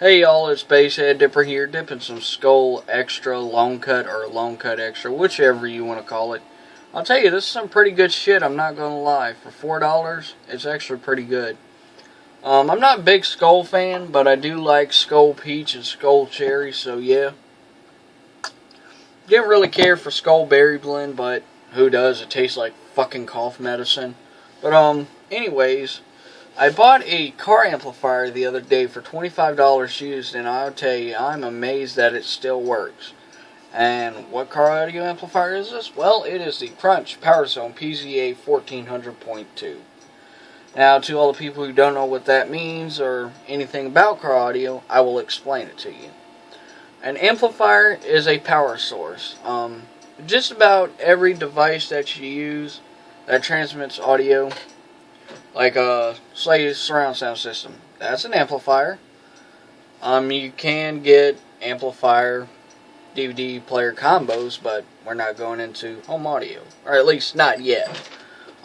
Hey y'all, it's Basshead Dipper here, dipping some Skull Extra Long Cut or Long Cut Extra, whichever you want to call it. I'll tell you, this is some pretty good shit, I'm not going to lie. For $4, it's actually pretty good. I'm not a big Skull fan, but I do like Skull Peach and Skull Cherry, so yeah. Didn't really care for Skull Berry Blend, but who does? It tastes like fucking cough medicine. But anyways, I bought a car amplifier the other day for $25 used, and I'll tell you, I'm amazed that it still works. And what car audio amplifier is this? Well, it is the Crunch Power Zone PZA 1400.2. Now, to all the people who don't know what that means or anything about car audio, I will explain it to you. An amplifier is a power source. Just about every device that you use that transmits audio, like say surround sound system, that's an amplifier. You can get amplifier DVD player combos, but we're not going into home audio, or at least not yet.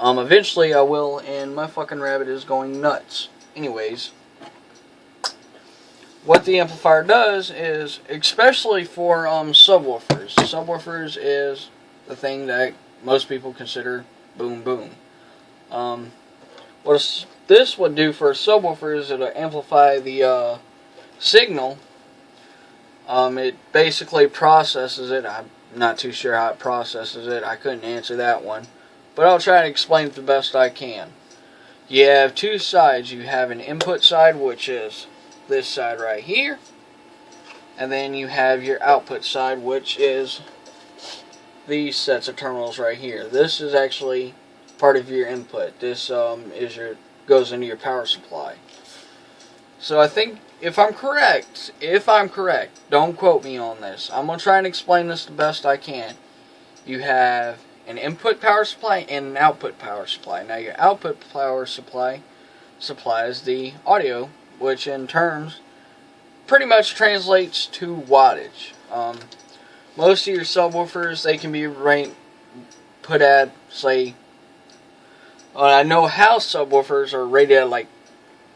Eventually I will, and my fucking rabbit is going nuts. Anyways, what the amplifier does is, especially for subwoofers is the thing that most people consider boom boom. What this would do for a subwoofer is it'll amplify the signal. It basically processes it. I'm not too sure how it processes it. I couldn't answer that one. But I'll try to explain it the best I can. You have two sides. You have an input side, which is this side right here. And then you have your output side, which is these sets of terminals right here. This is actually part of your input. This goes into your power supply. So I think, if I'm correct, don't quote me on this. I'm going to try and explain this the best I can. You have an input power supply and an output power supply. Now your output power supply supplies the audio, which in terms pretty much translates to wattage. Most of your subwoofers, they can be put at, say, I know house subwoofers are rated at like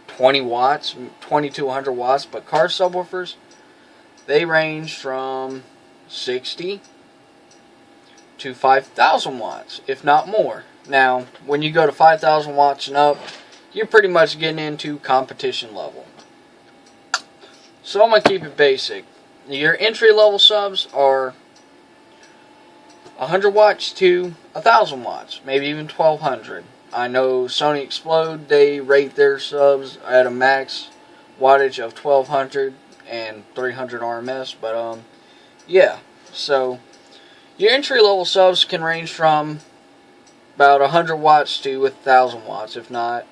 20 watts, 20 to 100 watts, but car subwoofers, they range from 60 to 5,000 watts, if not more. Now, when you go to 5,000 watts and up, you're pretty much getting into competition level. So I'm going to keep it basic. Your entry-level subs are 100 watts to 1,000 watts, maybe even 1,200. I know Sony Explode, they rate their subs at a max wattage of 1,200 and 300 RMS, but yeah. So your entry-level subs can range from about 100 watts to 1,000 watts, if not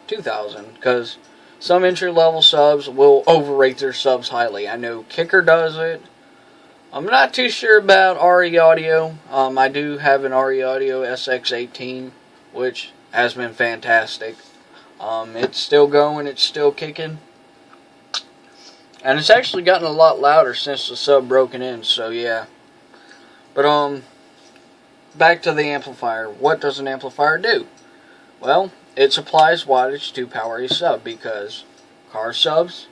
2,000, because some entry-level subs will overrate their subs highly. I know Kicker does it. I'm not too sure about RE Audio. I do have an RE Audio SX18, which has been fantastic. It's still going, it's still kicking. And it's actually gotten a lot louder since the sub broken in, so yeah. But back to the amplifier. What does an amplifier do? Well, it supplies wattage to power a sub, because car subs,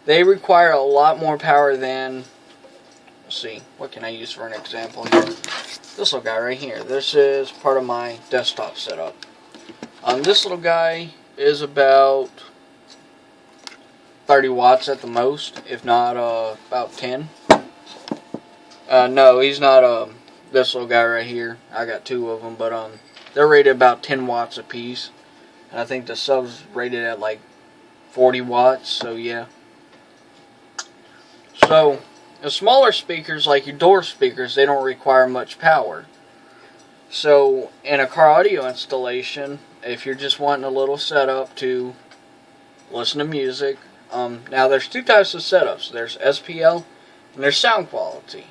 they require a lot more power than, let's see, what can I use for an example here? This little guy right here. This is part of my desktop setup. This little guy is about 30 watts at the most, if not about 10. No, he's not this little guy right here. I got two of them, but they're rated about 10 watts apiece. And I think the sub's rated at like 40 watts, so yeah. So the smaller speakers, like your door speakers, they don't require much power. So in a car audio installation, if you're just wanting a little setup to listen to music, now there's two types of setups. There's SPL and there's sound quality.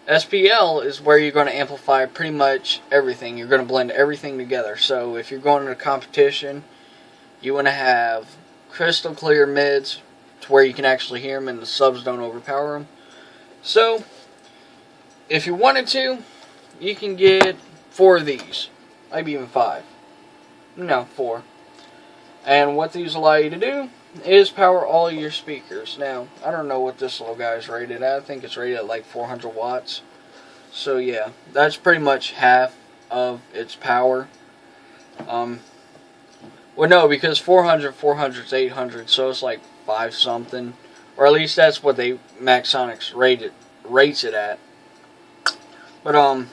SPL is where you're going to amplify pretty much everything. You're going to blend everything together. So if you're going to a competition, you want to have crystal clear mids to where you can actually hear them and the subs don't overpower them. So if you wanted to, you can get 4 of these, maybe even 5. No, 4. And what these allow you to do is power all your speakers. Now, I don't know what this little guy is rated at. I think it's rated at like 400 watts. So yeah, that's pretty much half of its power. Well, no, because 400 is 800, so it's like 5 something. Or at least that's what they Maxonics rates it at. But,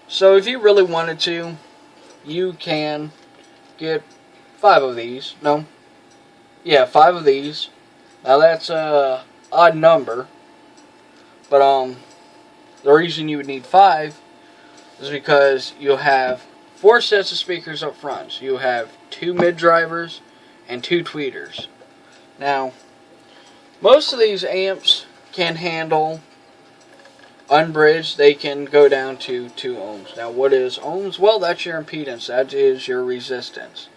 so if you really wanted to, you can get 5 of these. No. Yeah, 5 of these. Now that's a odd number. But, the reason you would need 5 is because you'll have 4 sets of speakers up front. So you have 2 mid-drivers and 2 tweeters. Now, most of these amps can handle unbridged. They can go down to 2 ohms. Now, what is ohms? Well, that's your impedance. That is your resistance.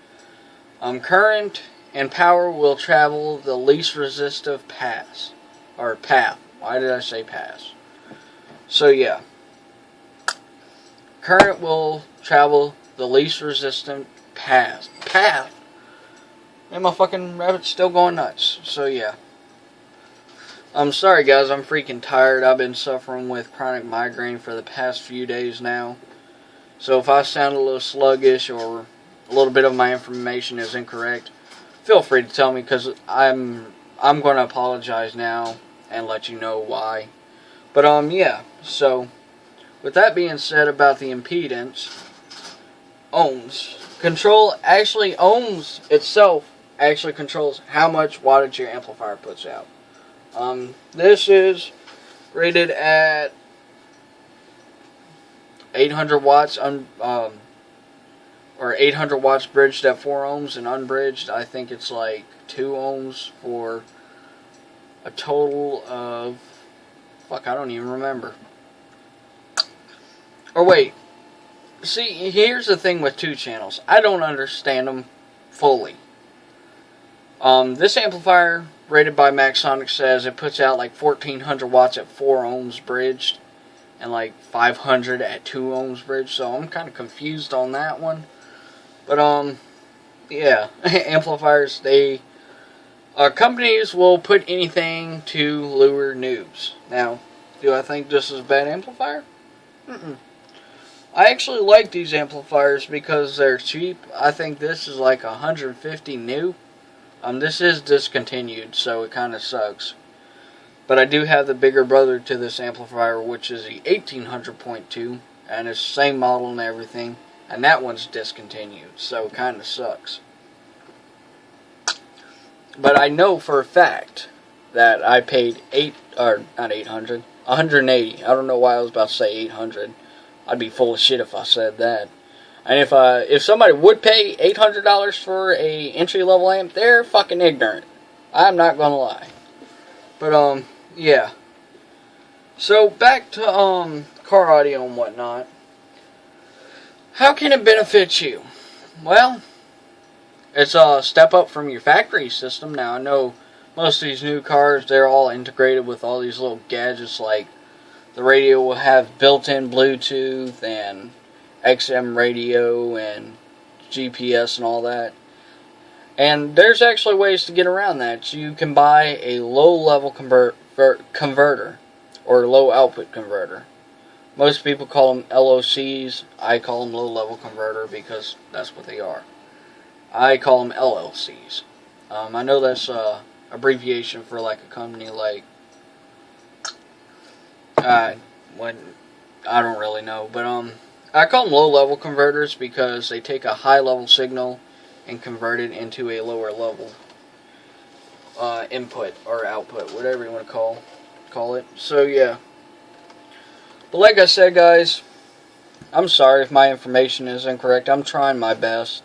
Current and power will travel the least resistive path. Why did I say pass? So, yeah. Current will travel the least resistant path. And my fucking rabbit's still going nuts. So, yeah. I'm sorry, guys. I'm freaking tired. I've been suffering with chronic migraine for the past few days now. So, if I sound a little sluggish or a little bit of my information is incorrect, feel free to tell me, because I'm going to apologize now and let you know why. But, yeah. So, with that being said about the impedance, ohms itself actually controls how much wattage your amplifier puts out. This is rated at 800 watts, or 800 watts bridged at 4 ohms, and unbridged, I think it's like 2 ohms for a total of, fuck, I don't even remember. Or wait, see, here's the thing with 2 channels. I don't understand them fully. This amplifier, rated by Maxonics, says it puts out like 1400 watts at 4 ohms bridged, and like 500 at 2 ohms bridged, so I'm kind of confused on that one. But, yeah, amplifiers, companies will put anything to lure noobs. Now, do I think this is a bad amplifier? I actually like these amplifiers because they're cheap. I think this is like 150 new. This is discontinued, so it kind of sucks. But I do have the bigger brother to this amplifier, which is the 1800.2, and it's the same model and everything, and that one's discontinued, so it kind of sucks. But I know for a fact that I paid 180. I don't know why I was about to say 800. I'd be full of shit if I said that. And if somebody would pay $800 for a entry-level amp, they're fucking ignorant. I'm not gonna lie. But, yeah. So, back to, car audio and whatnot. How can it benefit you? Well, it's a step up from your factory system. Now, I know most of these new cars, they're all integrated with all these little gadgets, like the radio will have built-in Bluetooth and XM radio and GPS and all that. And there's actually ways to get around that. You can buy a low-level converter, or low-output converter. Most people call them LOCs. I call them low-level converter because that's what they are. I call them LLCs. I know that's a abbreviation for like a company like, I don't really know, but I call them low-level converters because they take a high-level signal and convert it into a lower-level input or output, whatever you want to call it. So yeah. But like I said, guys, I'm sorry if my information is incorrect. I'm trying my best.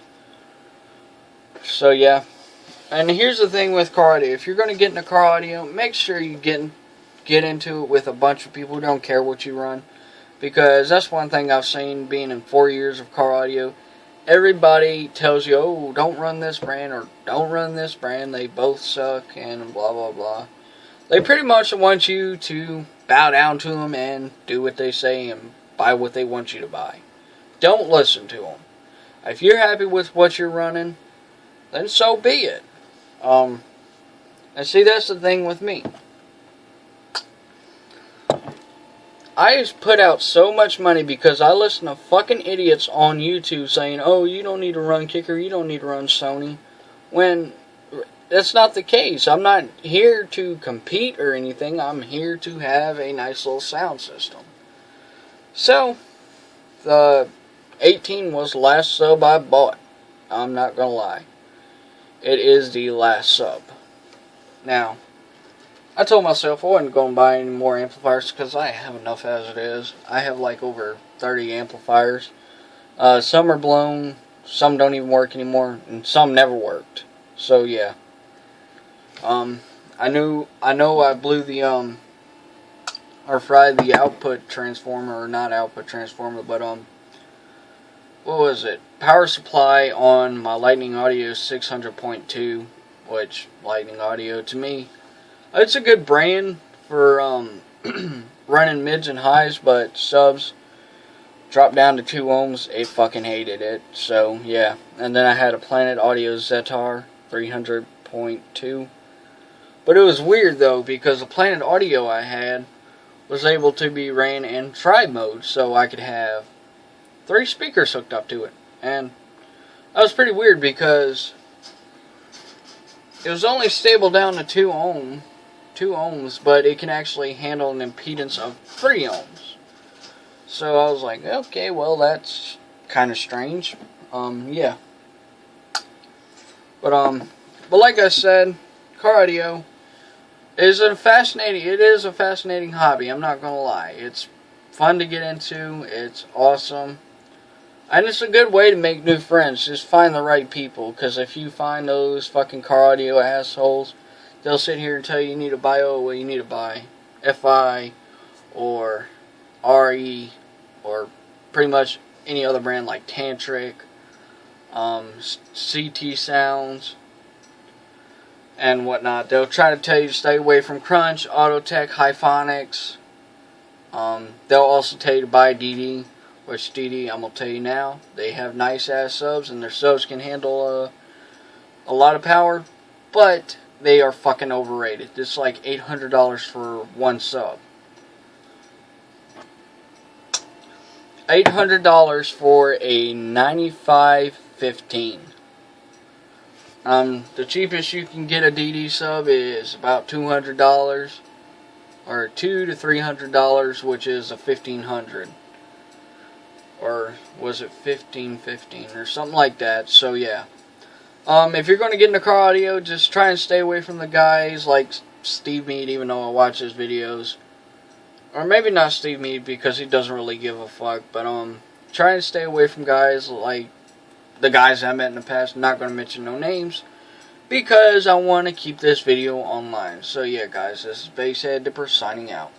So yeah. And here's the thing with car audio. If you're going to get into car audio, make sure you get into it with a bunch of people who don't care what you run. Because that's one thing I've seen being in 4 years of car audio. Everybody tells you, oh, don't run this brand or don't run this brand. They both suck and blah, blah, blah. They pretty much want you to bow down to them and do what they say and buy what they want you to buy. Don't listen to them. If you're happy with what you're running, then so be it. And see, that's the thing with me. I just put out so much money because I listen to fucking idiots on YouTube saying, oh, you don't need to run Kicker, you don't need to run Sony. When that's not the case. I'm not here to compete or anything. I'm here to have a nice little sound system. So, the 18 was the last sub I bought. I'm not gonna lie. It is the last sub. Now, I told myself I wasn't going to buy any more amplifiers because I have enough as it is. I have like over 30 amplifiers. Some are blown, some don't even work anymore, and some never worked. So yeah. I know I blew the or fried the output transformer, or not output transformer, but what was it? Power supply on my Lightning Audio 600.2, which Lightning Audio to me, it's a good brand for running mids and highs, but subs dropped down to 2 ohms. It fucking hated it. So yeah, and then I had a Planet Audio Zetar 300.2, but it was weird though because the Planet Audio I had was able to be ran in tribe mode, so I could have 3 speakers hooked up to it, and that was pretty weird because it was only stable down to 2 ohms, but it can actually handle an impedance of 3 ohms. So I was like, okay, well that's kind of strange. Yeah. But like I said, car audio is a fascinating hobby. I'm not gonna lie. It's fun to get into. It's awesome. And it's a good way to make new friends. Just find the right people. Because if you find those fucking car audio assholes, they'll sit here and tell you need to buy OA, you need to buy FI, or RE, or pretty much any other brand like Tantric, CT Sounds, and whatnot. They'll try to tell you to stay away from Crunch, Autotech, Hyphonics. They'll also tell you to buy DD. Which DD, I'm going to tell you now, they have nice ass subs, and their subs can handle a lot of power, but they are fucking overrated. It's like $800 for one sub. $800 for a 9515. The cheapest you can get a DD sub is about $200, or $200 to $300, which is a 1500. Or was it 1515 or something like that? So yeah. If you're going to get into car audio, just try and stay away from the guys like Steve Mead, even though I watch his videos. Or maybe not Steve Mead because he doesn't really give a fuck. But try and stay away from guys like the guys I met in the past. I'm not going to mention no names because I want to keep this video online. So yeah, guys, this is Basshead Dipper signing out.